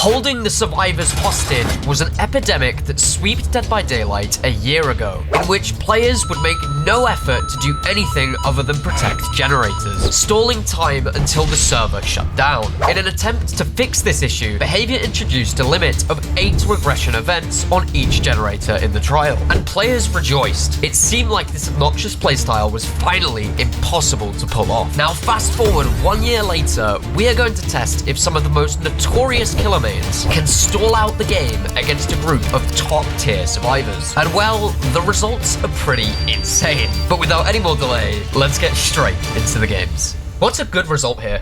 Holding the survivors hostage was an epidemic that swept Dead by Daylight a year ago, in which players would make no effort to do anything other than protect generators, stalling time until the server shut down. In an attempt to fix this issue, Behavior introduced a limit of 8 regression events on each generator in the trial, and players rejoiced. It seemed like this obnoxious playstyle was finally impossible to pull off. Now fast forward 1 year later, we are going to test if some of the most notorious killer mains can stall out the game against a group of top tier survivors. And well, the results are pretty insane. But without any more delay, let's get straight into the games. What's a good result here?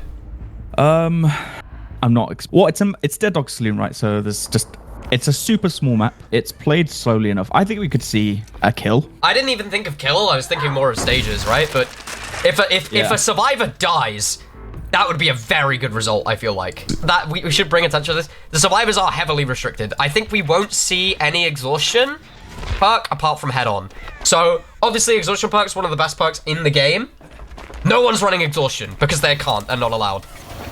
I'm not. Well, it's Dead Dog Saloon, right? So it's a super small map. It's played slowly enough. I think we could see a kill. I didn't even think of kill. I was thinking more of stages, right? But if a survivor dies, that would be a very good result, I feel like. That we should bring attention to this. The survivors are heavily restricted. I think we won't see any exhaustion perk apart from head-on. So, obviously, exhaustion perk is one of the best perks in the game. No one's running exhaustion because they can't and not allowed.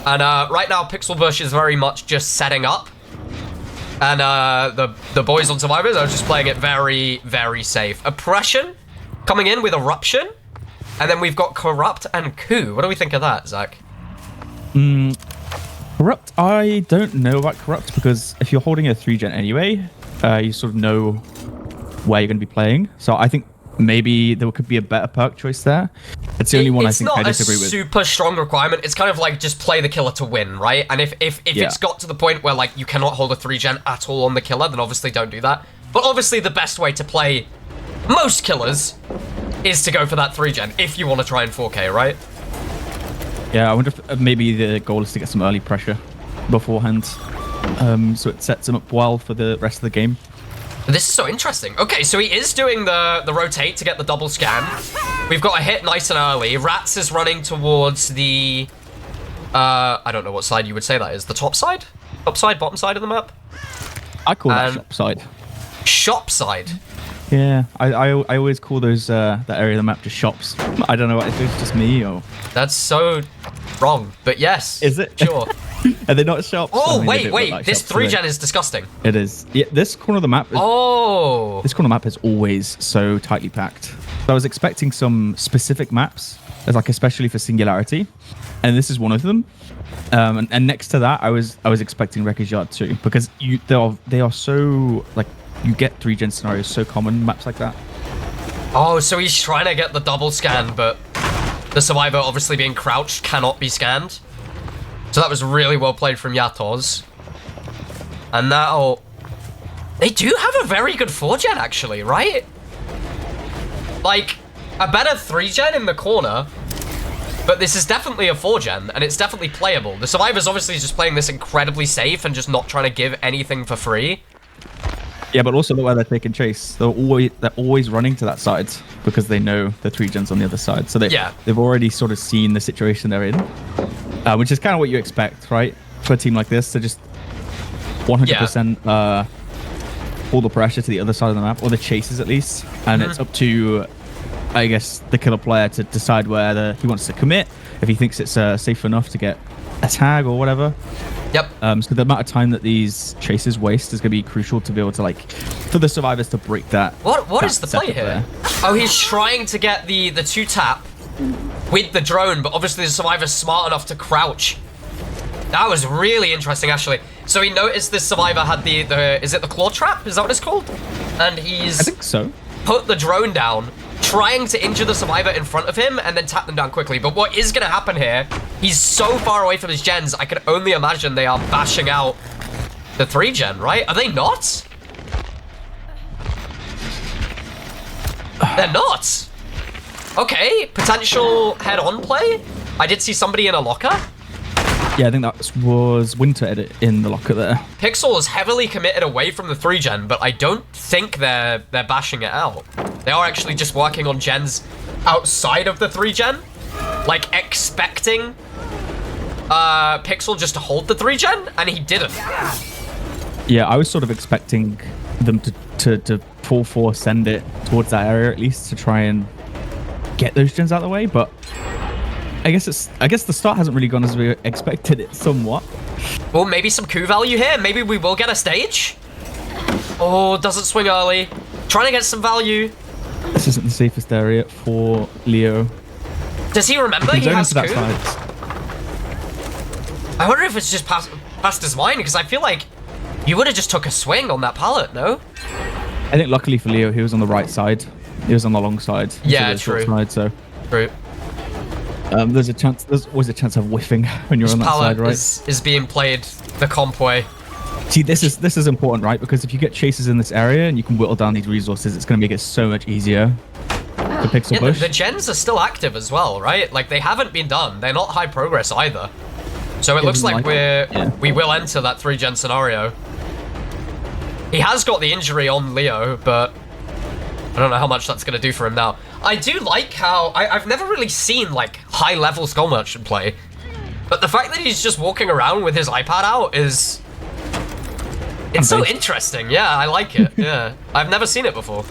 And right now, Pixelbush is very much just setting up. And the boys on survivors are just playing it very, very safe. Oppression coming in with Eruption. And then we've got Corrupt and Coup. What do we think of that, Zach? Corrupt, I don't know about Corrupt because if you're holding a 3-gen anyway, you sort of know where you're going to be playing. So I think maybe there could be a better perk choice there. It's the only one I think I disagree with. It's not a super strong requirement. It's kind of like just play the killer to win, right? And if it's got to the point where like you cannot hold a 3-gen at all on the killer, then obviously don't do that. But obviously the best way to play most killers is to go for that 3-gen if you want to try in 4K, right? Yeah, I wonder if maybe the goal is to get some early pressure beforehand, so it sets him up well for the rest of the game. This is so interesting. Okay, so he is doing the rotate to get the double scan. We've got a hit nice and early. Rats is running towards the... I don't know what side you would say that is. The top side? Top side, bottom side of the map? I call that shop side. Shop side? Yeah, I always call those that area of the map just shops. I don't know if it's just me or... That's so wrong, but yes. Is it? Sure. Are they not shops? Oh, I mean, wait, like this shops, 3-gen is disgusting. It is. Yeah, this corner of the map is... Oh! This corner of the map is always so tightly packed. So I was expecting some specific maps, like especially for Singularity, and this is one of them. And next to that, I was expecting Wreckage Yard too, because they are so, like, you get 3-gen scenarios so common in maps like that. Oh, so he's trying to get the double scan, but the survivor obviously being crouched cannot be scanned. So that was really well played from Yatos. And now they do have a very good 4-gen actually, right? Like a better 3-gen in the corner, but this is definitely a 4-gen and it's definitely playable. The survivor's obviously just playing this incredibly safe and just not trying to give anything for free. Yeah, but also the way they're taking chase, they're always running to that side because they know the 3-gen's on the other side. So they've already sort of seen the situation they're in, which is kind of what you expect, right? For a team like this to just 100% pull the pressure to the other side of the map, or the chases at least, and it's up to, I guess, the killer player to decide whether he wants to commit, if he thinks it's safe enough to get a tag or whatever. Yep. So the amount of time that these chases waste is going to be crucial to be able to, like, for the survivors to break that. What is the play here? There. Oh, he's trying to get the 2-tap with the drone, but obviously the survivor's smart enough to crouch. That was really interesting, actually. So he noticed this survivor had the is it the claw trap? Is that what it's called? And he's... I think so. Put the drone down, trying to injure the survivor in front of him and then tap them down quickly. But what is going to happen here, he's so far away from his gens, I can only imagine they are bashing out the 3-gen, right? Are they not? They're not. Okay, potential head-on play. I did see somebody in a locker. Yeah, I think that was Winter Edit in the locker there. Pixel is heavily committed away from the 3-gen, but I don't think they're bashing it out. They are actually just working on gens outside of the 3-gen, like expecting Pixel just to hold the 3-gen, and he didn't. Yeah, I was sort of expecting them to full force send it towards that area at least to try and get those gens out of the way, but I guess the start hasn't really gone as we expected it somewhat. Well, maybe some coup value here. Maybe we will get a stage. Oh, doesn't swing early. Trying to get some value. This isn't the safest area for Leo. Does he remember he has coup? Side. I wonder if it's just past his mind, because I feel like you would have just took a swing on that pallet, no? I think luckily for Leo, he was on the right side. He was on the long side. Yeah, true. Side, so. True. There's always a chance of whiffing when you're on that side, right? Is being played the comp way. See, this is important, right? Because if you get chases in this area and you can whittle down these resources, it's going to make it so much easier to pixel push. The gens are still active as well, right? Like, they haven't been done. They're not high progress either. So it looks like we will enter that 3-gen scenario. He has got the injury on Leo, but I don't know how much that's going to do for him now. I do like how... I've never really seen, like, high-level Skull Merchant play. But the fact that he's just walking around with his iPad out is... It's so interesting. Yeah, I like it. Yeah. I've never seen it before.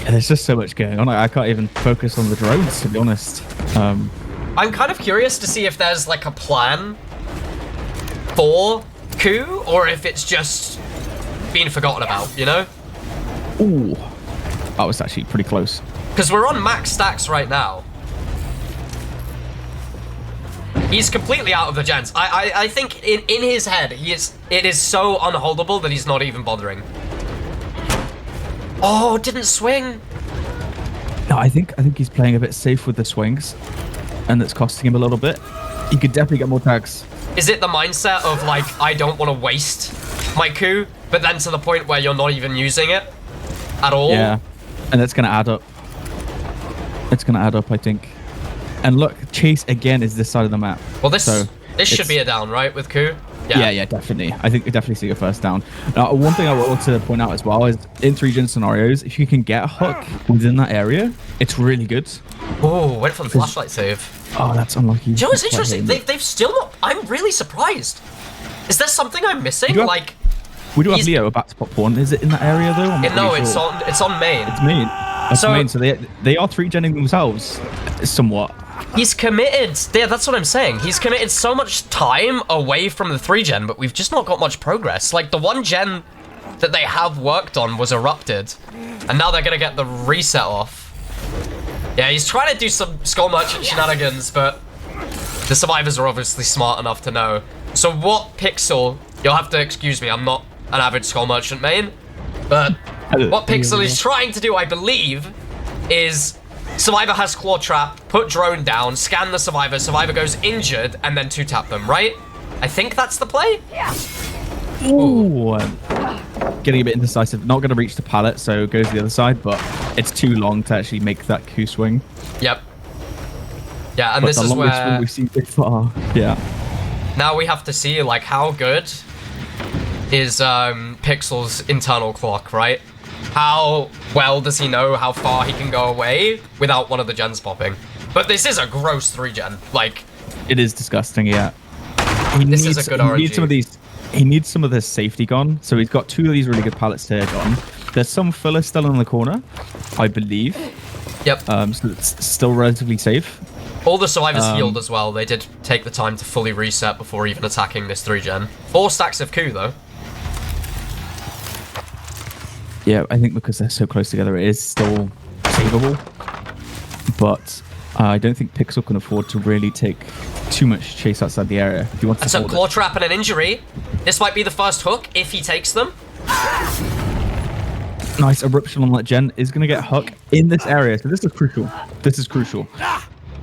Yeah, there's just so much going on. I can't even focus on the drones, to be honest. I'm kind of curious to see if there's, like, a plan for coup, or if it's just being forgotten about, you know? Ooh. That was actually pretty close. Because we're on max stacks right now. He's completely out of the gens. I think in his head, it is so unholdable that he's not even bothering. Oh, didn't swing. No, I think he's playing a bit safe with the swings, and that's costing him a little bit. He could definitely get more tags. Is it the mindset of, like, I don't want to waste my coup, but then to the point where you're not even using it at all? Yeah, and that's going to add up. It's going to add up, I think. And look, chase again is this side of the map. Well, this should be a down, right, with coup? Yeah, definitely. I think we definitely see a first down. Now, one thing I want to point out as well is in 3-gen scenarios, if you can get a hook within that area, it's really good. Oh, went for the flashlight save. Oh, that's unlucky. Do you know what's interesting? They've still not... I'm really surprised. Is there something I'm missing? We do have Leo about to pop one. Is it in that area though? No, it's on main. It's main. That's main. So they are 3-genning themselves, somewhat. He's committed. Yeah, that's what I'm saying. He's committed so much time away from the 3-gen, but we've just not got much progress. Like, the 1-gen that they have worked on was erupted, and now they're gonna get the reset off. Yeah, he's trying to do some Skull Merchant shenanigans, but the survivors are obviously smart enough to know. So what Pixel, you'll have to excuse me, I'm not an avid Skull Merchant main, but what Pixel is trying to do, I believe, is Survivor has Claw Trap, put drone down, scan the Survivor, Survivor goes injured, and then 2-tap them, right? I think that's the play? Yeah. Ooh. Getting a bit indecisive. Not going to reach the pallet, so goes to the other side, but it's too long to actually make that coup swing. Yep. Yeah, and this is where... we've seen so far. Yeah. Now we have to see, like, how good is Pixel's internal clock, right? How well does he know how far he can go away without one of the gens popping? But this is a gross 3-gen. Like, it is disgusting. Yeah. This is a good RNG. He needs some of this safety gone. So he's got 2 of these really good pallets here gone. There's some filler still in the corner, I believe. Yep. So it's still relatively safe. All the survivors healed as well. They did take the time to fully reset before even attacking this 3-gen. 4 stacks of coup though. Yeah, I think because they're so close together, it is still savable. But I don't think Pixel can afford to really take too much chase outside the area. If he wants to so Claw Trap and an injury. This might be the first hook if he takes them. Nice eruption on that gen is going to get a hook in this area. So this is crucial. This is crucial.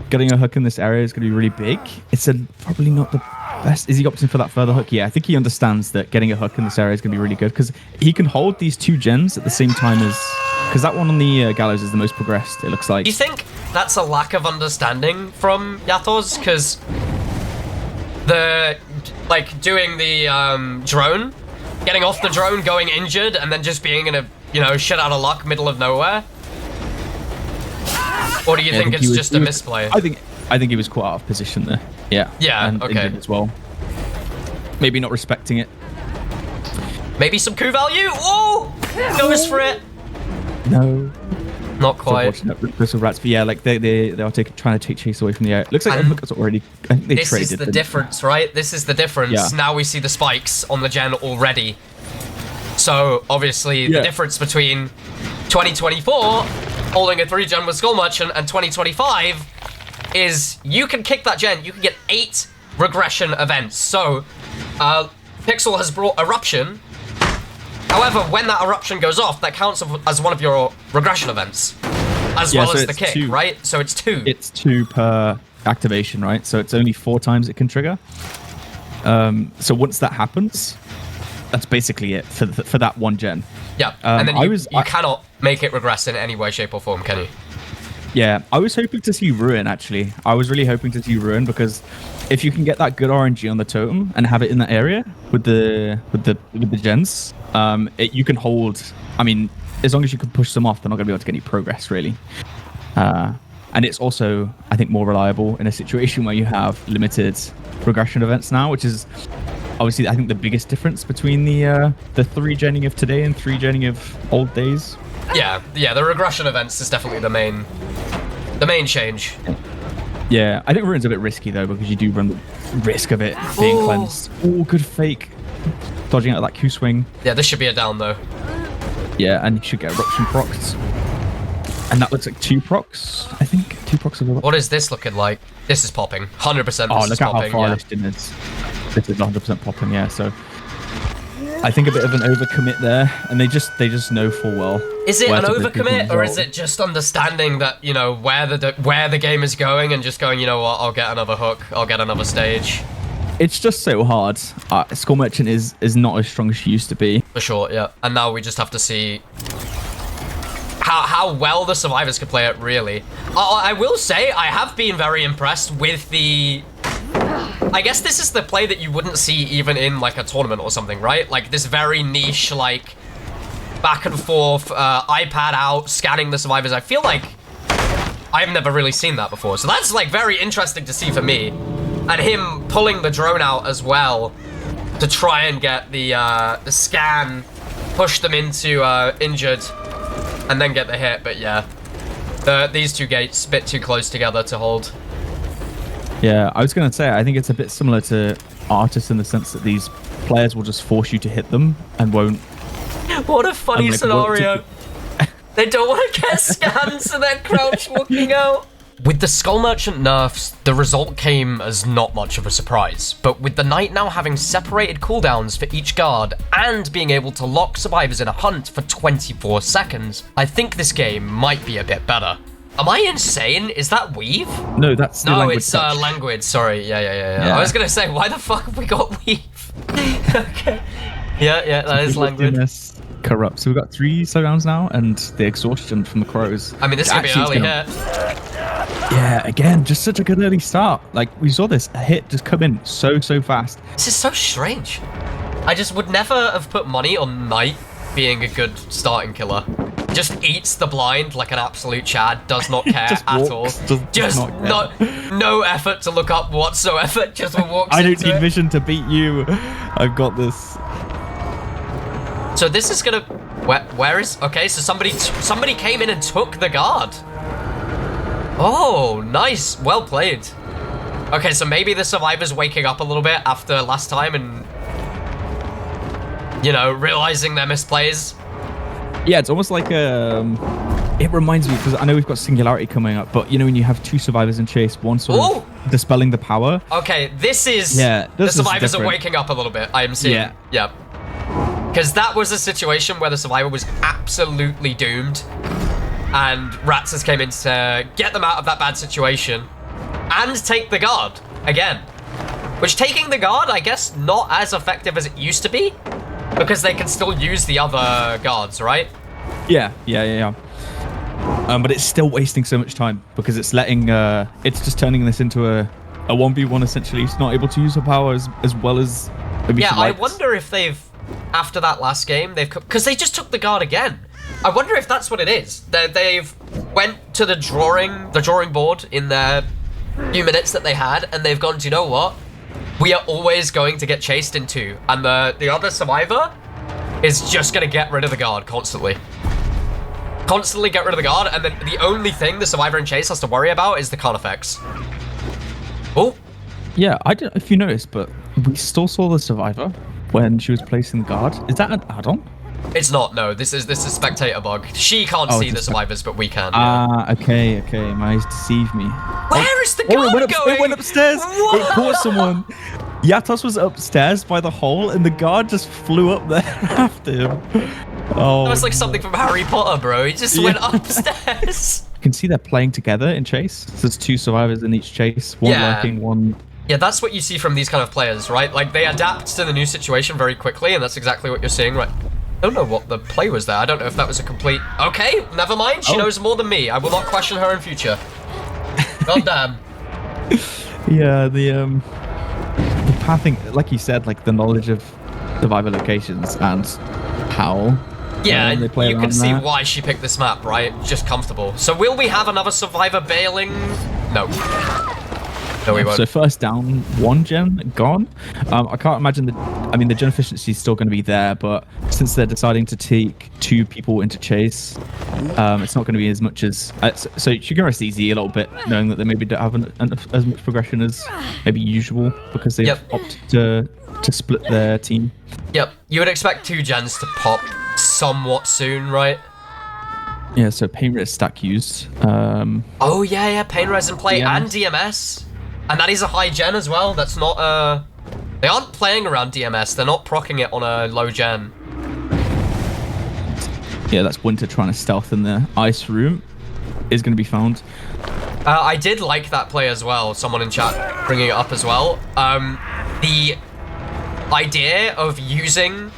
Getting a hook in this area is going to be really big. It's probably not the best. Is he opting for that further hook? Yeah, I think he understands that getting a hook in this area is going to be really good because he can hold these 2 gens at the same time as... Because that one on the gallows is the most progressed, it looks like. Do you think that's a lack of understanding from Yatos? Because doing the drone, getting off the drone, going injured, and then just being in a, shit out of luck, middle of nowhere? Or do you think it's just a misplay? I think he was caught out of position there. Yeah. Yeah, and okay. As well. Maybe not respecting it. Maybe some coup value? Oh! Goes for it. No. Not quite. Crystal rats, but yeah, like they are trying to take chase away from the air. Looks like everyone's already. I think they this traded. This is the difference, right? This is the difference. Yeah. Now we see the spikes on the gen already. So obviously the difference between 2024 holding a 3-gen with Skull Merchant and 2025 is you can kick that gen. You can get 8 regression events. So Pixel has brought Eruption. However, when that Eruption goes off, that counts as one of your regression events, as well as the kick, 2, right? So it's 2. It's 2 per activation, right? So it's only 4 times it can trigger. So once that happens, that's basically it for that one gen. Yeah, and then you cannot make it regress in any way, shape, or form, can you? Yeah, I was hoping to see Ruin, actually. I was really hoping to see Ruin, because if you can get that good RNG on the totem and have it in that area with the gens, you can hold. I mean, as long as you can push them off, they're not going to be able to get any progress, really. And it's also, I think, more reliable in a situation where you have limited regression events now, which is obviously, I think, the biggest difference between the 3-genning of today and 3-genning of old days. Yeah, the regression events is definitely the main change. Yeah, I think Ruin's a bit risky, though, because you do run the risk of it being cleansed. Oh, good fake. Dodging out of that Q-swing. Yeah, this should be a down, though. Yeah, and you should get Eruption procs. And that looks like 2 procs, I think. 2 procs of Eruption. What is this looking like? This is popping. 100% this is popping. Oh, look at how far this is. This is 100% popping, yeah, so... I think a bit of an overcommit there, and they just know full well. Is it an overcommit, or is it just understanding that, you know, where the game is going and just going, you know what, I'll get another hook, I'll get another stage? It's just so hard. Skull Merchant is not as strong as she used to be. For sure, yeah. And now we just have to see how well the survivors can play it, really. I will say, I have been very impressed with the... I guess this is the play that you wouldn't see even in, like, a tournament or something, right? Like, this very niche, like, back and forth, iPad out, scanning the survivors. I feel like I've never really seen that before. So that's, like, very interesting to see for me. And him pulling the drone out as well to try and get the scan, push them into injured, and then get the hit. But, yeah, these 2 gates a bit too close together to hold. Yeah, I was going to say, I think it's a bit similar to Artists in the sense that these players will just force you to hit them and won't. What a funny scenario. They don't want to get scans, so they're crouch walking out. With the Skull Merchant nerfs, the result came as not much of a surprise. But with the Knight now having separated cooldowns for each guard and being able to lock survivors in a hunt for 24 seconds, I think this game might be a bit better. Am I insane? Is that Weave? No, that's no, it's Languid. Sorry. Yeah. I was gonna say, why the fuck have we got Weave? Okay. Yeah, that is Languid. Corrupt. So we've got 3 slowdowns now, and the exhaustion from the crows. I mean, this could be an early hit. Yeah, again, just such a good early start. Like, we saw this hit just come in so fast. This is so strange. I just would never have put money on Knight being a good starting killer. Just eats the blind like an absolute Chad, does not care at all. Just no effort to look up whatsoever, just walks I don't need vision to beat you. I've got this. So this is gonna... Where is... Okay, so somebody came in and took the guard. Oh, nice. Well played. Okay, so maybe the survivor's waking up a little bit after last time and... You know, realizing their misplays. Yeah, it's almost like it reminds me, because I know we've got Singularity coming up, but you know when you have 2 survivors in chase, one sort of dispelling the power. Okay, this is... Yeah, the survivors are waking up a little bit, I am seeing. Yeah. Because that was a situation where the survivor was absolutely doomed, and Rats has came in to get them out of that bad situation and take the guard again. Which, taking the guard, I guess, not as effective as it used to be, because they can still use the other guards, right? Yeah. But it's still wasting so much time, because it's letting, it's just turning this into a 1v1 essentially. It's not able to use her power as well as maybe she likes. I wonder if they've, after that last game, because they just took the guard again. I wonder if that's what it is. They've went to the drawing board in their few minutes that they had, and they've gone, do you know what? We are always going to get chased in 2, and the other survivor is just going to get rid of the guard constantly. constantly get rid of the guard, and then the only thing the survivor in chase has to worry about is the con effects. Oh. Yeah, I don't know if you noticed, but we still saw the survivor when she was placing the guard. Is that an add-on? It's not, no. This is spectator bug. She can't see the survivors, but we can. Ah, okay. My eyes deceive me. Where is the guard going? It went upstairs. What? It caught someone. Yatos was upstairs by the hole, and the guard just flew up there after him. Oh, that was like something from Harry Potter, bro. He just went upstairs. You can see they're playing together in chase. So there's 2 survivors in each chase. One lurking, one... Yeah, that's what you see from these kind of players, right? Like, they adapt to the new situation very quickly, and that's exactly what you're seeing, right? I don't know what the play was there. I don't know if that was a complete... Okay, never mind. She knows more than me. I will not question her in future. God damn. Yeah, the pathing, like you said, like the knowledge of survivor locations and how... Yeah, they play you can around see that. why she picked this map, right? Just comfortable. So will we have another survivor bailing? No. No, we won't. So first down, 1 gen gone. I can't imagine the gen efficiency is still going to be there, but since they're deciding to take 2 people into chase, it's not going to be as much as... so you can rest easy a little bit, knowing that they maybe don't have as much progression as maybe usual, because they've opted to split their team. Yep, you would expect 2 gens to pop somewhat soon, right? Yeah, so pain res stack used. Oh yeah, pain res in play DMS. and DMS. And that is a high gen as well. That's not they aren't playing around DMS. They're not proccing it on a low gen. Yeah, that's Winter trying to stealth in the ice room. Is going to be found. I did like that play as well. Someone in chat bringing it up as well. The idea of using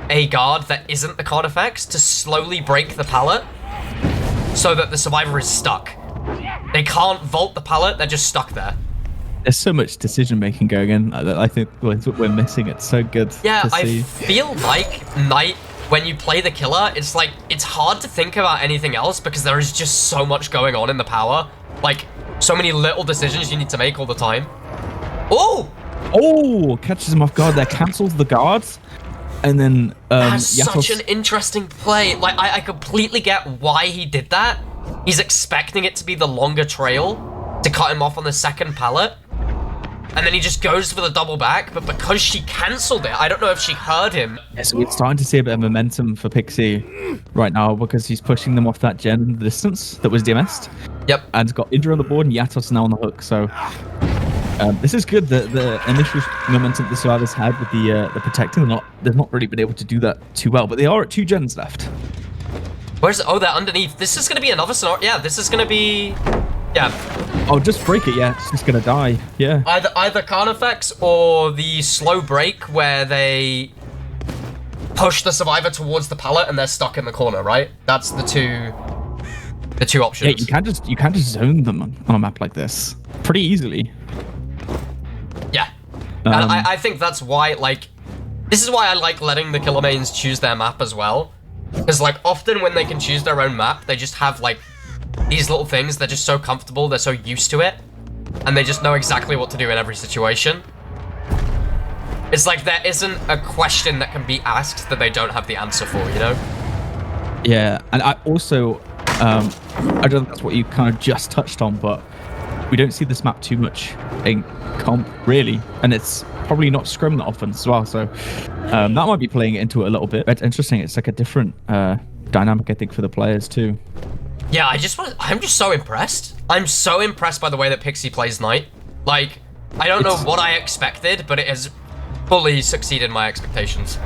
a guard that isn't the card effects to slowly break the pallet so that the survivor is stuck. They can't vault the pallet, they're just stuck there. There's so much decision making going in. I think we're missing. It's so good to see. I feel like Knight, when you play the killer, it's like, it's hard to think about anything else because there is just so much going on in the power. Like, so many little decisions you need to make all the time. Oh! Oh, catches him off guard there, cancels the guards. And then That's Yatos... such an interesting play. Like, I completely get why he did that. He's expecting it to be the longer trail to cut him off on the second pallet. And then he just goes for the double back, but because she cancelled it, I don't know if she heard him. Yeah, so we're starting to see a bit of momentum for Pixie right now because he's pushing them off that gen in the distance that was DMS'd. Yep. And got Indra on the board and Yatos now on the hook, so... this is good. The initial momentum the survivors had with the protecting, they've not really been able to do that too well, but they are at 2 gens left. Where's... Oh, they're underneath. This is going to be another scenario. Yeah, this is going to be... Yeah. Oh, just break it, yeah. It's just going to die. Yeah. Either Carnifex or the slow break where they push the survivor towards the pallet and they're stuck in the corner, right? That's the two options. Yeah, you can't just zone them on a map like this pretty easily. Yeah. And I think that's why, like, this is why I like letting the killer mains choose their map as well. Because, like, often when they can choose their own map, they just have, like, these little things. They're just so comfortable. They're so used to it. And they just know exactly what to do in every situation. It's like there isn't a question that can be asked that they don't have the answer for, you know? Yeah, and I also, I don't know if that's what you kind of just touched on, but we don't see this map too much in comp, really. And it's probably not scrum that often as well, so that might be playing into it a little bit. But interesting, it's like a different dynamic, I think, for the players too. Yeah, I'm just so impressed. I'm so impressed by the way that Pixie plays Knight. Like, I don't know what I expected, but it has fully succeeded my expectations.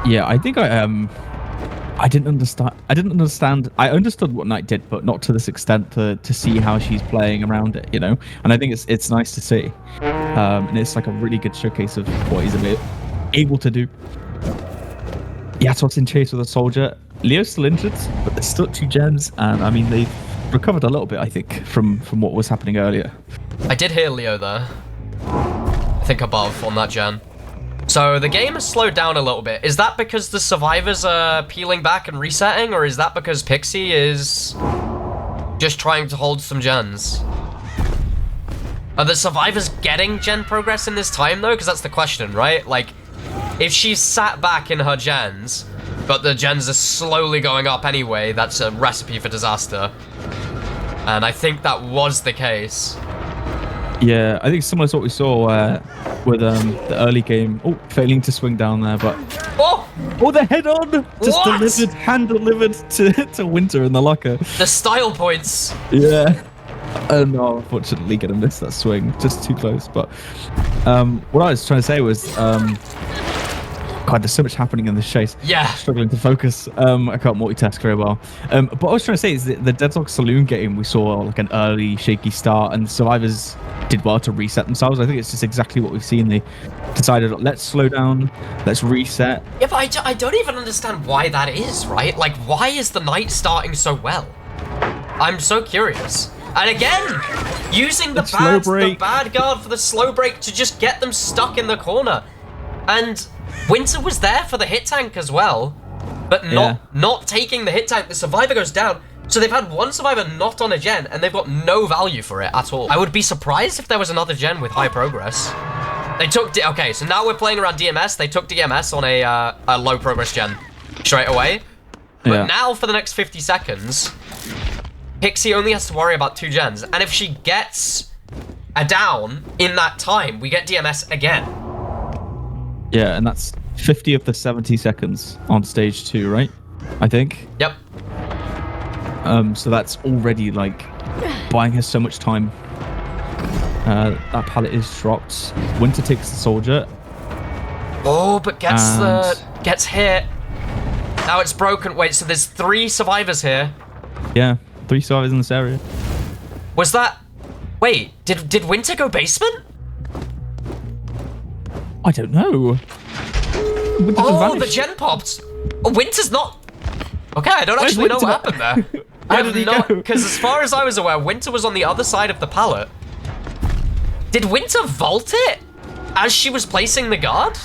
Yeah, I think I didn't understand. I understood what Knight did, but not to this extent to see how she's playing around it, you know? And I think it's nice to see. And it's like a really good showcase of what he's able to do. Yatos in chase with a soldier. Leo's still injured, but there's still 2 gens, and I mean, they've recovered a little bit, I think, from what was happening earlier. I did hear Leo there. I think above on that gen. So the game has slowed down a little bit. Is that because the survivors are peeling back and resetting, or is that because Pixie is just trying to hold some gens? Are the survivors getting gen progress in this time, though? Because that's the question, right? Like, if she's sat back in her gens, But the gens are slowly going up anyway. That's a recipe for disaster. And I think that was the case. Yeah, I think similar to what we saw with the early game. Oh, failing to swing down there, but Oh! the head on just What? delivered, hand delivered to Winter in the locker. The style points. Yeah. No, unfortunately, gonna miss that swing. Just too close. But what I was trying to say was, God, there's so much happening in this chase. Yeah. Struggling to focus. I can't multitask very well. But what I was trying to say is that the Deadlock Saloon game, we saw like an early shaky start, and survivors did well to reset themselves. I think it's just exactly what we've seen. They decided, let's slow down, let's reset. Yeah, but I don't even understand why that is, right? Like, why is the night starting so well? I'm so curious. And again, using the bad guard for the slow break to just get them stuck in the corner. And Winter was there for the hit tank as well, but not taking the hit tank. The survivor goes down. So they've had one survivor not on a gen, and they've got no value for it at all. I would be surprised if there was another gen with high progress. They took... Okay, so now we're playing around DMS. They took DMS on a low progress gen straight away. But now for the next 50 seconds... Pixie only has to worry about 2 gens, and if she gets a down in that time, we get DMS again. Yeah, and that's 50 of the 70 seconds on stage 2, right? I think. Yep. So that's already like buying her so much time. That pallet is dropped. Winter takes the soldier. Oh, but gets hit. Now it's broken. Wait, so there's 3 survivors here. Yeah. 3 survivors in this area. Was that... Wait, did Winter go basement? I don't know. Oh, the gen popped. Oh, Winter's not... Okay, I don't actually know what happened there. Where did he go? Because as far as I was aware, Winter was on the other side of the pallet. Did Winter vault it as she was placing the guard?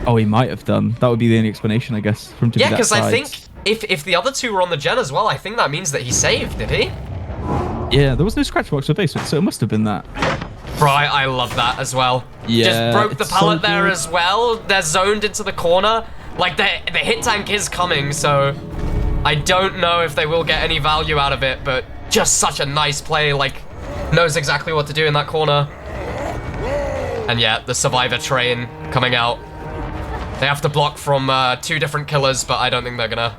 Oh, he might have done. That would be the only explanation, I guess, for him to be that Yeah, because I side. think... If the other 2 were on the gen as well, I think that means that he saved, did he? Yeah, there was no scratch box for basement, so it must have been that. Right, I love that as well. Yeah, just broke the pallet so there good. as well. They're zoned into the corner. Like, the hit tank is coming, so I don't know if they will get any value out of it, but just such a nice play, like, knows exactly what to do in that corner. And yeah, the survivor train coming out. They have to block from 2 different killers, but I don't think they're gonna...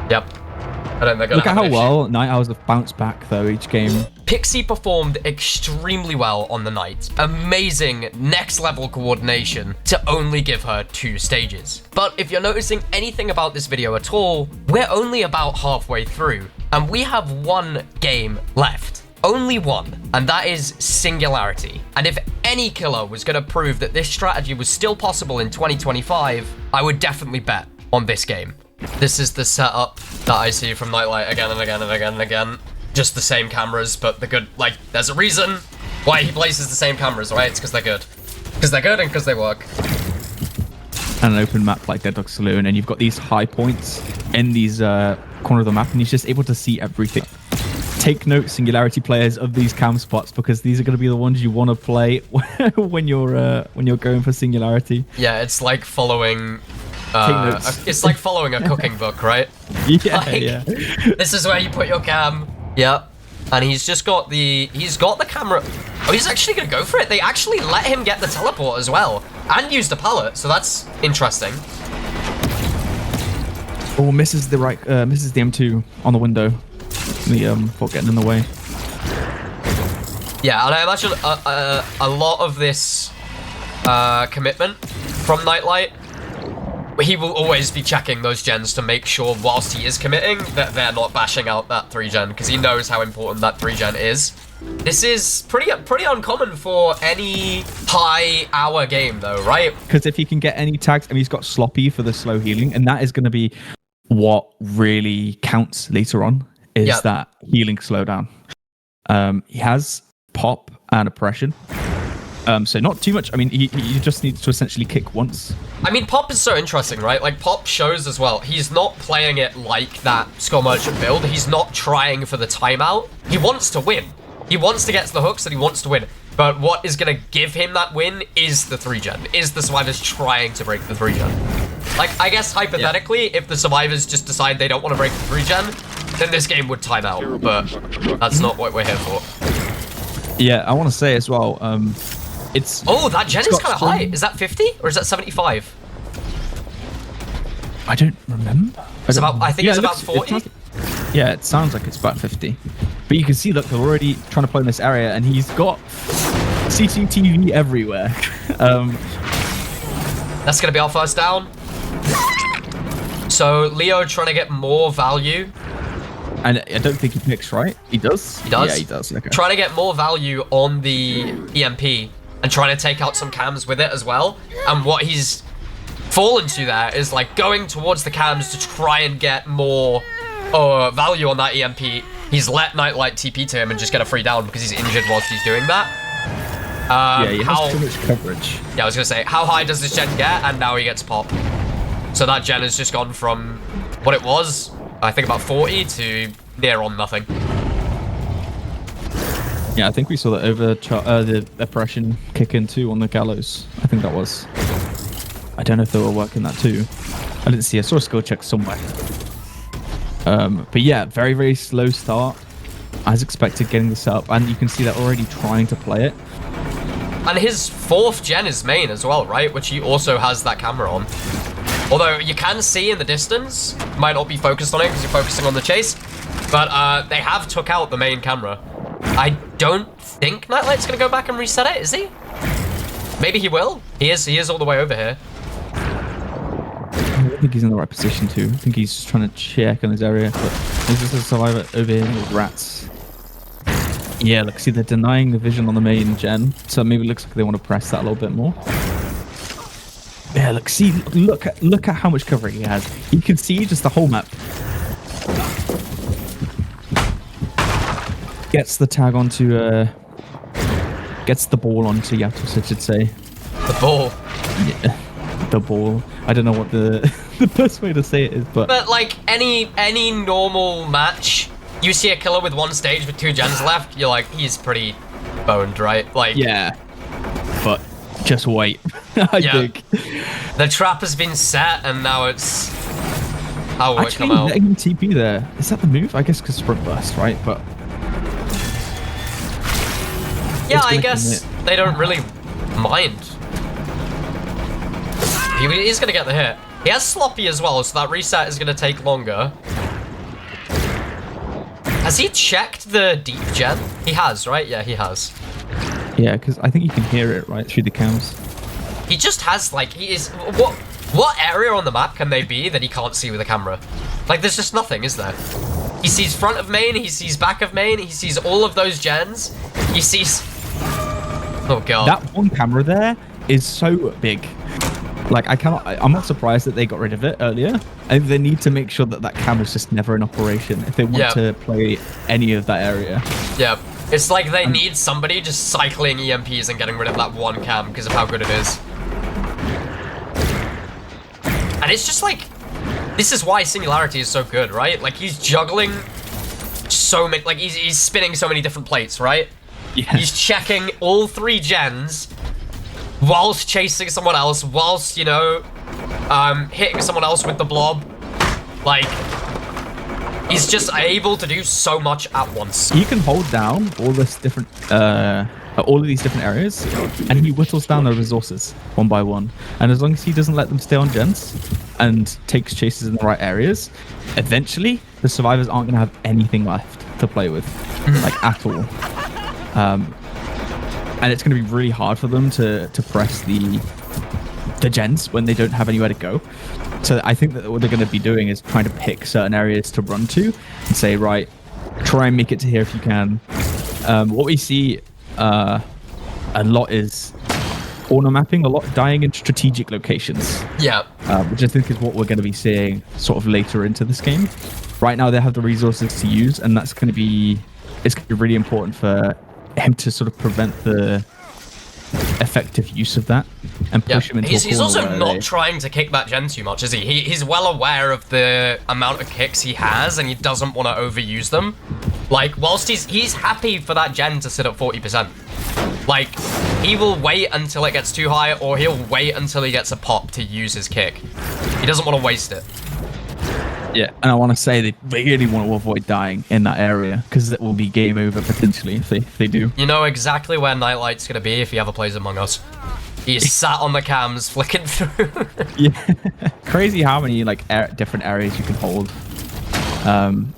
Yep. I don't think they're gonna Look at have how an issue. well Night Owls have bounced back, though, each game. Pixie performed extremely well on the night. Amazing next level coordination to only give her 2 stages. But if you're noticing anything about this video at all, we're only about halfway through, and we have 1 game left. Only 1, and that is Singularity. And if any killer was going to prove that this strategy was still possible in 2025, I would definitely bet on this game. This is the setup that I see from Nightlight again and again and again and again. Just the same cameras, but the good, like, there's a reason why he places the same cameras, right? It's because they're good. Because they're good and because they work. And an open map like Deadlock Saloon, and you've got these high points in these corner of the map, and he's just able to see everything. Take note, Singularity players, of these cam spots, because these are going to be the ones you want to play when you're going for Singularity. Yeah, it's like following... Take notes. It's like following a cooking book, right? Yeah, Like, yeah. This is where you put your cam. Yep. And he's just got the... He's got the camera... Oh, he's actually going to go for it. They actually let him get the teleport as well. And use the pallet, so that's interesting. Oh, misses the M2 on the window. The for getting in the way. Yeah, and I imagine a lot of this commitment from Nightlight, he will always be checking those gens to make sure whilst he is committing that they're not bashing out that 3-gen, because he knows how important that 3-gen is. This is pretty uncommon for any high-hour game, though, right? Because if he can get any tags, I mean, he's got Sloppy for the slow healing, and that is going to be what really counts later on, is that healing slowdown. He has pop and oppression. So not too much. I mean, he just needs to essentially kick once. I mean, Pop is so interesting, right? Like, Pop shows as well, he's not playing it like that Skull Merchant build. He's not trying for the timeout. He wants to win. He wants to get to the hooks and he wants to win. But what is going to give him that win is the 3-gen, is the survivors trying to break the 3-gen. Like, I guess hypothetically, if the survivors just decide they don't want to break the regen, then this game would time out, but that's not what we're here for. Yeah, I want to say as well, it's... Oh, that gen is kind of high. Is that 50 or is that 75? I don't remember. I think it's about 40. Yeah, it sounds like it's about 50. But you can see, look, they're already trying to play in this area, and he's got CCTV everywhere. That's going to be our first down. So, Leo trying to get more value. And I don't think he picks, right? He does? He does? Yeah, he does. Okay. Trying to get more value on the EMP and trying to take out some cams with it as well. And what he's fallen to there is like going towards the cams to try and get more value on that EMP. He's let Nightlight TP to him and just get a free down because he's injured whilst he's doing that. Yeah, he has too much coverage. Yeah, I was going to say, how high does this gen get? And now he gets pop. So that gen has just gone from what it was, I think about 40 to near on nothing. Yeah, I think we saw the oppression kick in too on the gallows. I think that was. I don't know if they were working that too. I didn't see. I saw a skill check somewhere. But yeah, very, very slow start. As expected, getting this up. And you can see they're already trying to play it. And his 4th gen is main as well, right? Which he also has that camera on. Although you can see in the distance, might not be focused on it because you're focusing on the chase. But they have took out the main camera. I don't think Nightlight's going to go back and reset it, is he? Maybe he will. He is all the way over here. I don't think he's in the right position to. I think he's just trying to check on his area. But there's just a survivor over here with rats. Yeah, look, see, they're denying the vision on the main gen. So maybe it looks like they want to press that a little bit more. Yeah, look, see, look at how much cover he has. You can see just the whole map. Gets the tag onto, gets the ball onto Yatos, I should say. The ball. Yeah, the ball. I don't know what the the best way to say it is, but like any normal match, you see a killer with 1 stage with 2 gens left, you're like, he's pretty boned, right? Like, yeah, but just wait. I think the trap has been set, and now it's how will it come out? Letting him TP there, is that the move? I guess because sprint burst, right? But yeah, I guess they don't really mind. He's gonna get the hit. He has sloppy as well, so that reset is gonna take longer. Has he checked the deep gen? He has, right? Yeah, he has. Yeah, because I think you can hear it right through the cams. He just has like what area on the map can they be that he can't see with a camera? Like, there's just nothing, is there? He sees front of main, he sees back of main, he sees all of those gens, he sees... Oh god. That one camera there is so big. Like, I'm not surprised that they got rid of it earlier. And they need to make sure that that camera's just never in operation if they want to play any of that area. Yeah. It's like they need somebody just cycling EMPs and getting rid of that one cam because of how good it is. And it's just like, this is why Singularity is so good, right? Like, he's juggling so many, like, he's spinning so many different plates, right? Yeah. He's checking all 3 gens whilst chasing someone else, whilst, you know, hitting someone else with the blob. Like, he's just able to do so much at once. He can hold down all this different, all of these different areas, and he whittles down the resources one by one. And as long as he doesn't let them stay on gens and takes chases in the right areas, eventually the survivors aren't going to have anything left to play with, like at all. And it's going to be really hard for them to press the gens when they don't have anywhere to go. So I think that what they're going to be doing is trying to pick certain areas to run to and say, right, try and make it to here if you can. What we see a lot is corner mapping, a lot dying in strategic locations. Yeah. Which I think is what we're going to be seeing sort of later into this game. Right now they have the resources to use, and it's going to be really important for him to sort of prevent the effective use of that and push him into a corner. He's also not trying to kick that gen too much, is he? He's well aware of the amount of kicks he has, and he doesn't want to overuse them. Like, whilst he's happy for that gen to sit at 40%. Like, He will wait until it gets too high, or he'll wait until he gets a pop to use his kick. He doesn't want to waste it. Yeah, and I want to say they really want to avoid dying in that area, because it will be game over potentially if they do. You know exactly where Nightlight's going to be if he ever plays Among Us. He's sat on the cams, flicking through. Yeah, crazy how many like different areas you can hold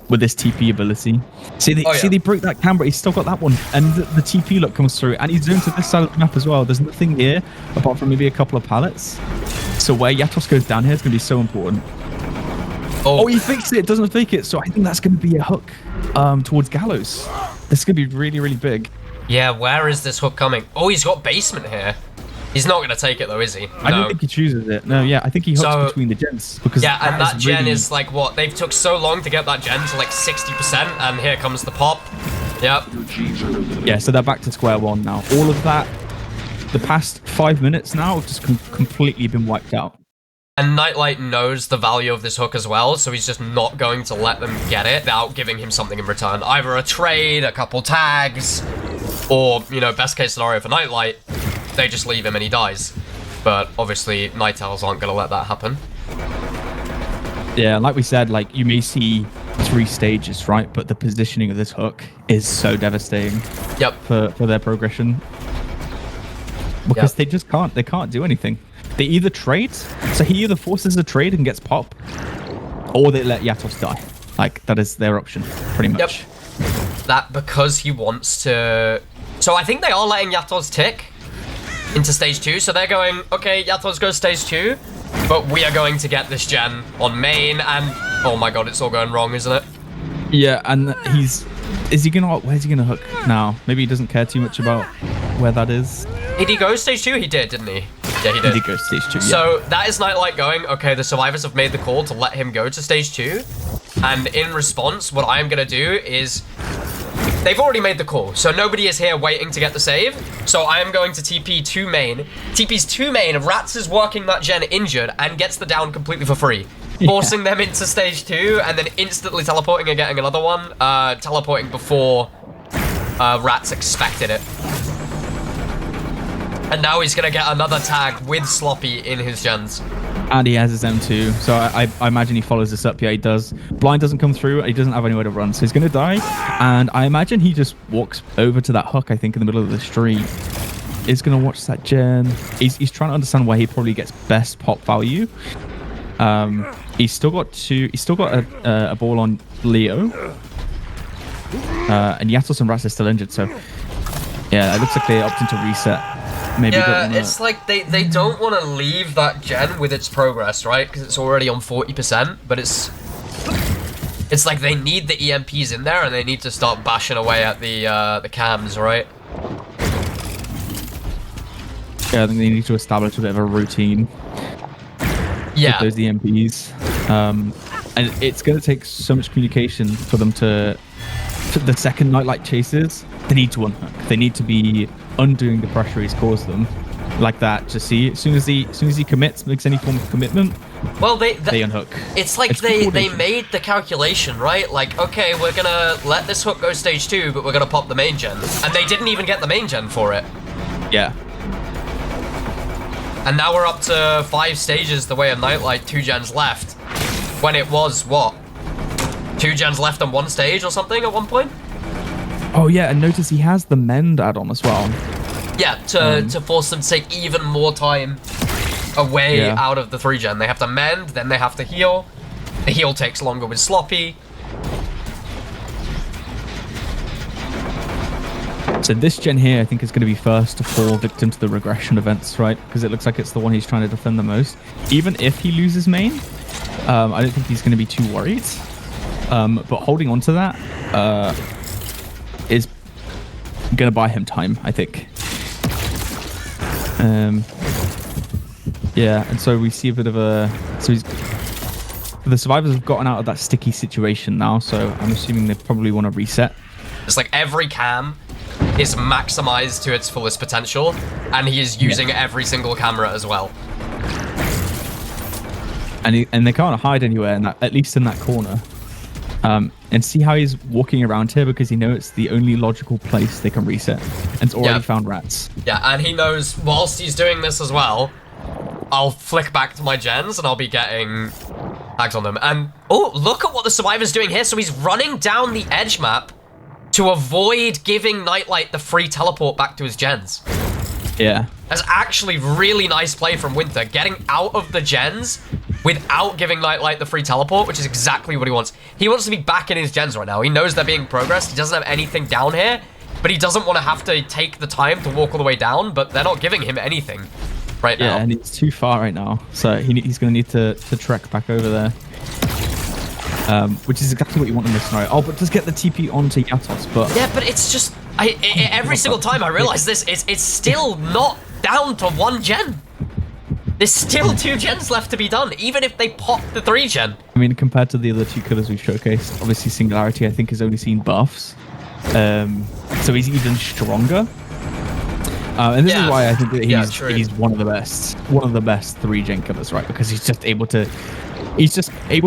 with this TP ability. See, they broke that cam, but he's still got that one, and the TP look comes through, and he's zoned to this side of the map as well. There's nothing here apart from maybe a couple of pallets. So where Yatos goes down here is going to be so important. Oh, he fakes it, doesn't fake it. So I think that's going to be a hook towards Gallows. This is going to be really, really big. Yeah, where is this hook coming? Oh, he's got basement here. He's not going to take it though, is he? No. I don't think he chooses it. No, yeah, I think he hooks between the gens. Because yeah, and that gen really... is like what? They've took so long to get that gen to like 60%, and here comes the pop. Yep. Yeah, so they're back to square one now. All of that, the past 5 minutes now, have just completely been wiped out. And Nightlight knows the value of this hook as well, so he's just not going to let them get it without giving him something in return. Either a trade, a couple tags, or, you know, best case scenario for Nightlight, they just leave him and he dies. But obviously, Night Owls aren't going to let that happen. Yeah, like we said, like you may see 3 stages, right? But the positioning of this hook is so devastating. Yep. For their progression. Because they just can't do anything. They either trade, so he either forces a trade and gets pop, or they let Yatos die. Like, that is their option, pretty much. Yep. That because he wants to... So I think they are letting Yatos tick into stage 2, so they're going, okay, Yatos goes stage 2, but we are going to get this gen on main, and oh my god, it's all going wrong, isn't it? Yeah, and where's he gonna hook now? Maybe he doesn't care too much about where that is. Did he go stage 2? He did, didn't he? Yeah, he did. He did go stage 2, yeah. So that is Nightlight going, okay, the survivors have made the call to let him go to stage 2. And in response, what I'm going to do is... They've already made the call, so nobody is here waiting to get the save. So I am going to TP to main. TP's to main, Rats is working that gen injured and gets the down completely for free. Forcing them into stage 2 and then instantly teleporting and getting another one. Teleporting before Rats expected it. And now he's going to get another tag with Sloppy in his gens. And he has his M2, so I imagine he follows this up. Yeah, he does. Blind doesn't come through. He doesn't have anywhere to run, so he's going to die. And I imagine he just walks over to that hook, I think, in the middle of the street. He's going to watch that gen. He's trying to understand where he probably gets best pop value. He's still got a ball on Leo. And Yatos and Rats are still injured, so... Yeah, it looks like they're opting to reset. Maybe it's like they don't want to leave that gen with its progress, right? Because it's already on 40%, but it's like they need the EMPs in there and they need to start bashing away at the cams, right? Yeah, I think they need to establish a bit of a routine. Yeah. With those EMPs. And it's going to take so much communication for them to the second Nightlight chases. They need to unhook. They need to be undoing the pressure he's caused them, like that. Just see, as soon as he commits, makes any form of commitment, well, they unhook. It's like they made the calculation, right? Like, okay, we're gonna let this hook go stage 2, but we're gonna pop the main gen, and they didn't even get the main gen for it. Yeah. And now we're up to 5 stages the way of Nightlight, 2 gens left, when it was what? 2 gens left on 1 stage or something at one point? Oh yeah, and notice he has the mend add-on as well. Yeah, to force them to take even more time away out of the 3 gen. They have to mend, then they have to heal. The heal takes longer with Sloppy. So this gen here, I think, is going to be first to fall victim to the regression events, right? Because it looks like it's the one he's trying to defend the most. Even if he loses main, I don't think he's going to be too worried. But holding on to that is going to buy him time, I think. Yeah, and so we see a bit of a... So the survivors have gotten out of that sticky situation now, so I'm assuming they probably want to reset. It's like every cam is maximized to its fullest potential, and he is using every single camera as well. And they can't hide anywhere, in that, at least in that corner. And see how he's walking around here because he knows it's the only logical place they can reset. And it's already found rats. Yeah, and he knows whilst he's doing this as well, I'll flick back to my gens and I'll be getting tags on them. And oh, look at what the survivor's doing here. So he's running down the edge map to avoid giving Nightlight the free teleport back to his gens. Yeah. That's actually really nice play from Winter, getting out of the gens without giving Nightlight the free teleport, which is exactly what he wants. He wants to be back in his gens right now. He knows they're being progressed. He doesn't have anything down here, but he doesn't want to have to take the time to walk all the way down, but they're not giving him anything right now. Yeah, and it's too far right now. So he's going to need to trek back over there. Which is exactly what you want in this scenario. Oh, but just get the TP onto Yatos, but... Yeah, but it's just... every single time I realize this, it's still not down to 1 gen. There's still 2 gens left to be done, even if they pop the 3 gen. I mean, compared to the other 2 killers we've showcased, obviously Singularity, I think, has only seen buffs. So he's even stronger. And this is why I think that he's one of the best 3 gen killers, right? Because he's just able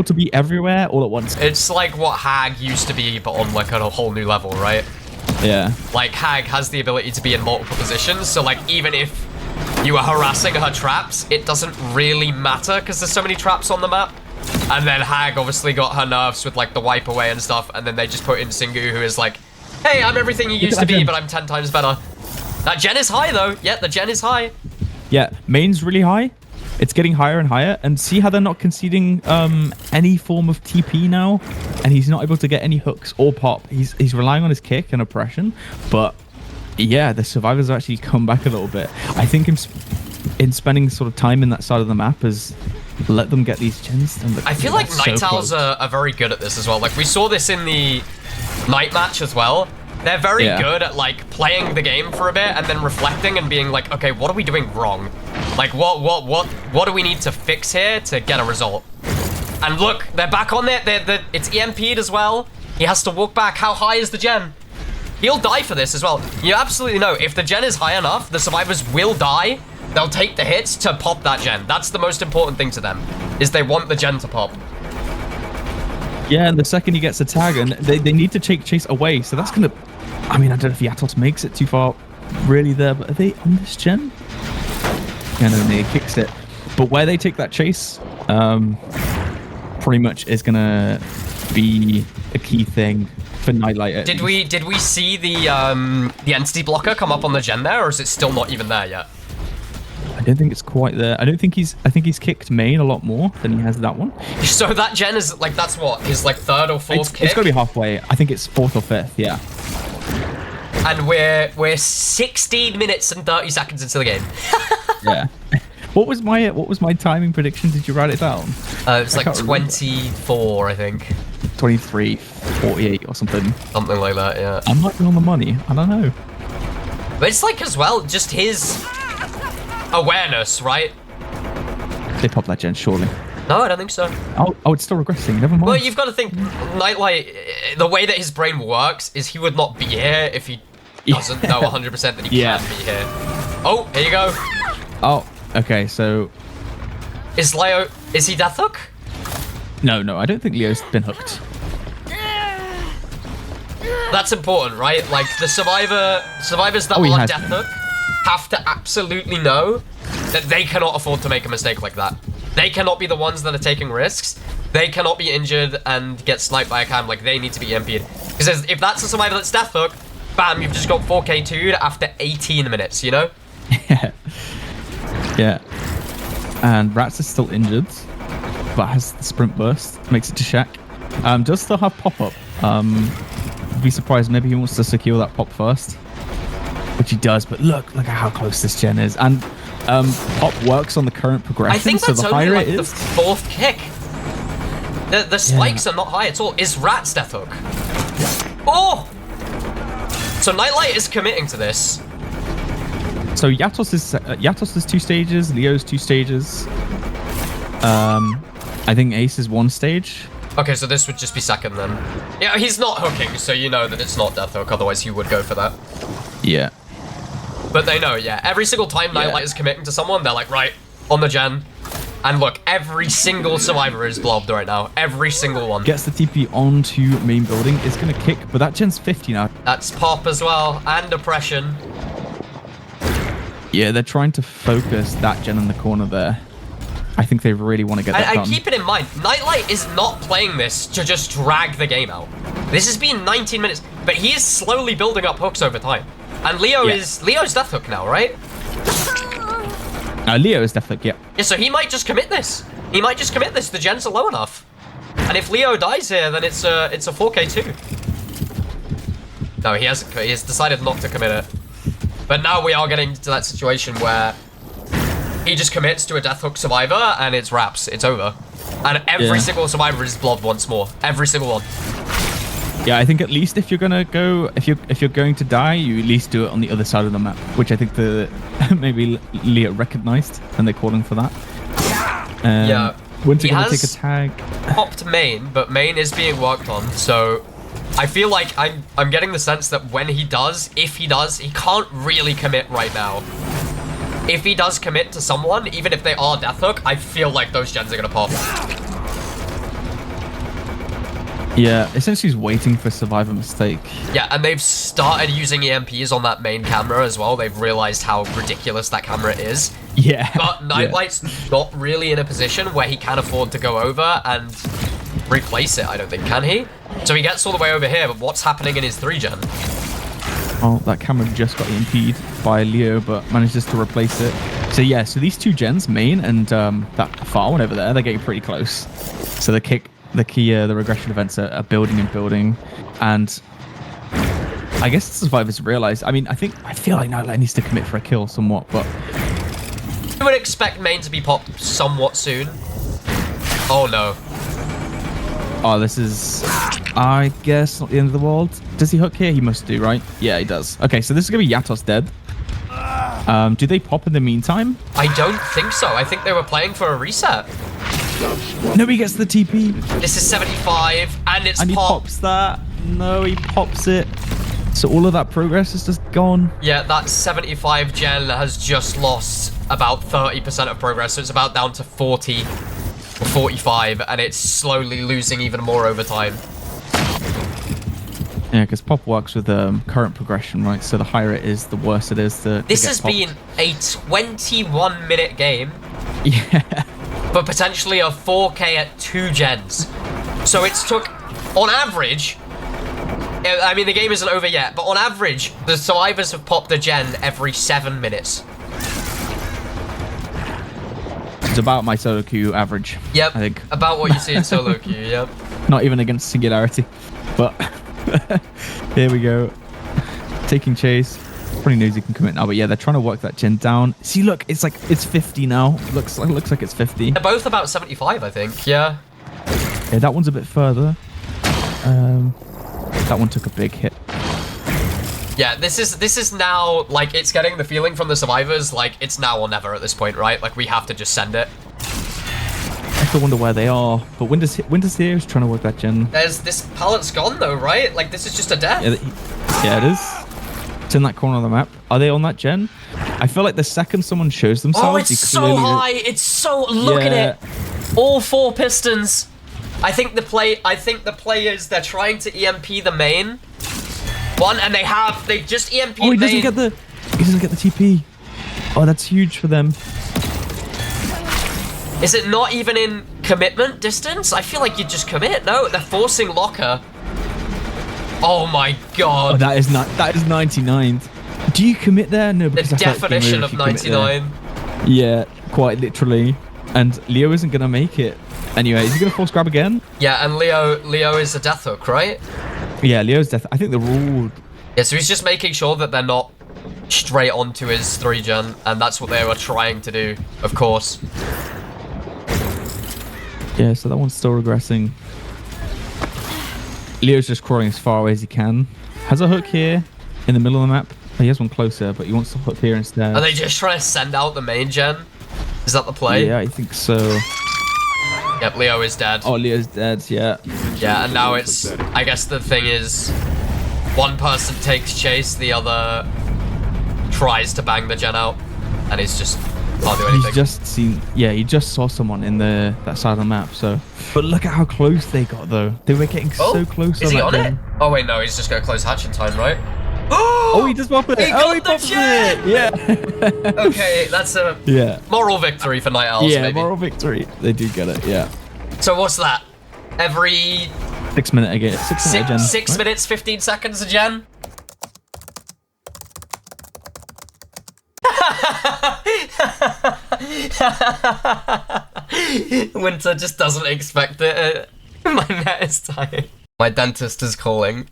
to be everywhere all at once. It's like what Hag used to be, but on like a whole new level, right? Yeah. Like Hag has the ability to be in multiple positions, so like even if you are harassing her traps, it doesn't really matter because there's so many traps on the map. And then Hag obviously got her nerfs with like the wipe away and stuff, and then they just put in Singu, who is like, hey, I'm everything you used to be, but I'm 10 times better. That gen is high though. Yeah, the gen is high. Yeah, main's really high. It's getting higher and higher, and see how they're not conceding any form of TP now, and he's not able to get any hooks or pop. He's relying on his kick and oppression, but yeah, the survivors have actually come back a little bit. I think in spending sort of time in that side of the map has let them get these gens. And I feel like Night Owls are very good at this as well. Like we saw this in the night match as well. They're very good at like playing the game for a bit and then reflecting and being like, okay, what are we doing wrong? Like what do we need to fix here to get a result? And look, they're back on there. It's EMP'd as well. He has to walk back. How high is the gen? He'll die for this as well. You absolutely know if the gen is high enough, the survivors will die. They'll take the hits to pop that gen. That's the most important thing to them, is they want the gen to pop. Yeah, and the second he gets a tag, and they need to take Chase away. So that's going to... I mean, I don't know if Yatos makes it too far really there, but are they on this gen? Yeah, no, he kicks it. But where they take that Chase, pretty much is going to be a key thing for Nightlight. Did we see the entity blocker come up on the gen there, or is it still not even there yet? I don't think it's quite there. I think he's kicked main a lot more than he has that one. So that gen is like, that's what, his like 3rd or 4th kick? It's got to be halfway. I think it's 4th or 5th, yeah. And we're 16 minutes and 30 seconds into the game. Yeah. What was my timing prediction? Did you write it down? It's like 24, I think. 23, 48 or something. Something like that, yeah. I might be on the money. I don't know. But it's like as well, just his awareness, right? They pop that gen, surely. No, I don't think so. Oh, it's still regressing. Never mind. Well, you've got to think, Nightlight, the way that his brain works is he would not be here if he doesn't know 100% that he can be here. Oh, here you go. Oh, okay, so... Is he Death Hook? No, I don't think Leo's been hooked. That's important, right? Like, the survivors that are Death Hook have to absolutely know that they cannot afford to make a mistake like that. They cannot be the ones that are taking risks. They cannot be injured and get sniped by a cam. Like, they need to be EMP'd. Because if that's a survivor that's Death Hook, bam, you've just got 4K2'd after 18 minutes, you know? Yeah. And Rats is still injured, but has the sprint burst. Makes it to Shaq. Does still have pop-up. Be surprised, maybe he wants to secure that pop first. Which he does, but look at how close this gen is. And pop works on the current progression, I think that's so the only higher like it the is... 4th kick. The spikes are not high at all. Is Rat's Death Hook? Oh! So Nightlight is committing to this. So Yatos is 2 stages, Leo's 2 stages. I think Ace is 1 stage. Okay, so this would just be 2nd then. Yeah, he's not hooking, so you know that it's not Death Hook, otherwise he would go for that. Yeah. But they know, yeah. Every single time Nightlight is committing to someone, they're like, right, on the gen. And look, every single survivor is blobbed right now. Every single one. Gets the TP onto main building. It's going to kick, but that gen's 50 now. That's pop as well, and oppression. Yeah, they're trying to focus that gen in the corner there. I think they really want to get that done. And keep it in mind, Nightlight is not playing this to just drag the game out. This has been 19 minutes, but he is slowly building up hooks over time. And Leo's Death Hook now, right? Leo is Death Hook, yeah. Yeah, so he might just commit this. He might just commit this. The gens are low enough. And if Leo dies here, then it's a 4K too. No, he has decided not to commit it. But now we are getting to that situation where he just commits to a Death Hook survivor and it's wraps. It's over. And every single survivor is blobbed once more. Every single one. Yeah, I think at least if you're gonna go, if you're going to die, you at least do it on the other side of the map, which I think maybe Leo recognized, and they're calling for that. Yeah. Winter gonna take a tag. Popped main, but main is being worked on, so I feel like I'm getting the sense that when he does, if he does, he can't really commit right now. If he does commit to someone, even if they are Death Hook, I feel like those gens are gonna pop. Yeah, essentially he's waiting for survivor mistake. Yeah, and they've started using EMPs on that main camera as well. They've realized how ridiculous that camera is. Yeah. But Nightlight's not really in a position where he can afford to go over and replace it, I don't think, can he? So he gets all the way over here, but what's happening in his 3-gen? Oh, that camera just got EMP'd by Leo, but manages to replace it. So yeah, so these two gens, main and that far one over there, they're getting pretty close. So the regression events are building and building, and I guess the survivors realize. I mean, I feel like Nightlight needs to commit for a kill somewhat, but I would expect main to be popped somewhat soon. Oh no. Oh, this is, I guess, not the end of the world. Does he hook here? He must do, right? Yeah, he does. Okay, so this is gonna be Yatos dead. Do they pop in the meantime? I don't think so. I think they were playing for a reset. Nobody gets the TP. This is 75, and it's and he pops that. No, he pops it. So all of that progress is just gone. Yeah, that 75 gen has just lost about 30% of progress, so it's about down to 40 or 45, and it's slowly losing even more over time. Yeah, because pop works with current progression, right? So the higher it is, the worse it is to This get has popped. been a 21-minute game. Yeah. But potentially a 4K at 2 gens. So it's took, on average, I mean, the game isn't over yet, but on average, the survivors have popped a gen every 7 minutes. It's about my solo queue average. Yep, I think. about what you see in solo queue, yep. Not even against Singularity, but here we go. Taking chase. Pretty knows he can commit now, but yeah, they're trying to work that gen down. See, look, it's like it's 50 now. Looks like it's 50. They're both about 75, I think. Yeah. Yeah, that one's a bit further. That one took a big hit. Yeah, this is now like it's getting the feeling from the survivors like it's now or never at this point, right? Like we have to just send it. I still wonder where they are, but Winter's here is trying to work that gen. This pallet's gone though, right? Like this is just a death. Yeah, it is. It's in that corner of the map. Are they on that gen? I feel like the second someone shows themselves, oh, it's so high. It's so look at it. All 4 pistons. I think the players they're trying to EMP the main one, and they've just EMP'd he doesn't main. get the TP. Oh, that's huge for them. Is it not even in commitment distance? I feel like you just commit. No, they're forcing locker. Oh my god. Oh, that is 99. Do you commit there? No, because the definition of 99. Yeah, quite literally. And Leo isn't gonna make it. Anyway, is he gonna force grab again? Yeah, and Leo is a death hook, right? Yeah, Leo's death. I think the rule. Yeah, so he's just making sure that they're not straight onto his 3-gen, and that's what they were trying to do, of course. Yeah, so that one's still regressing. Leo's just crawling as far away as he can. Has a hook here in the middle of the map. Oh, he has one closer, but he wants to hook here instead. Are they just trying to send out the main gen? Is that the play? Yeah, I think so. Yep, Leo is dead. Oh, Leo's dead, yeah. Yeah, and now it's... I guess the thing is... One person takes chase, the other tries to bang the gen out. And it's just Can't do anything. He's just seen, yeah, he just saw someone in that side of the map. So, but look at how close they got though. They were getting so close. Is he on gen. it? Oh wait, no, he's just gonna close hatch in time, right? Oh, he just popped it. He got the popped it. Yeah. Okay, that's a moral victory for Night Owls, maybe. Moral victory. They do get it. Yeah. So what's that? Every 6 minute again. 6 minute gen. 6 minutes, 15 seconds a gen. Winter just doesn't expect it. My net is dying. My dentist is calling.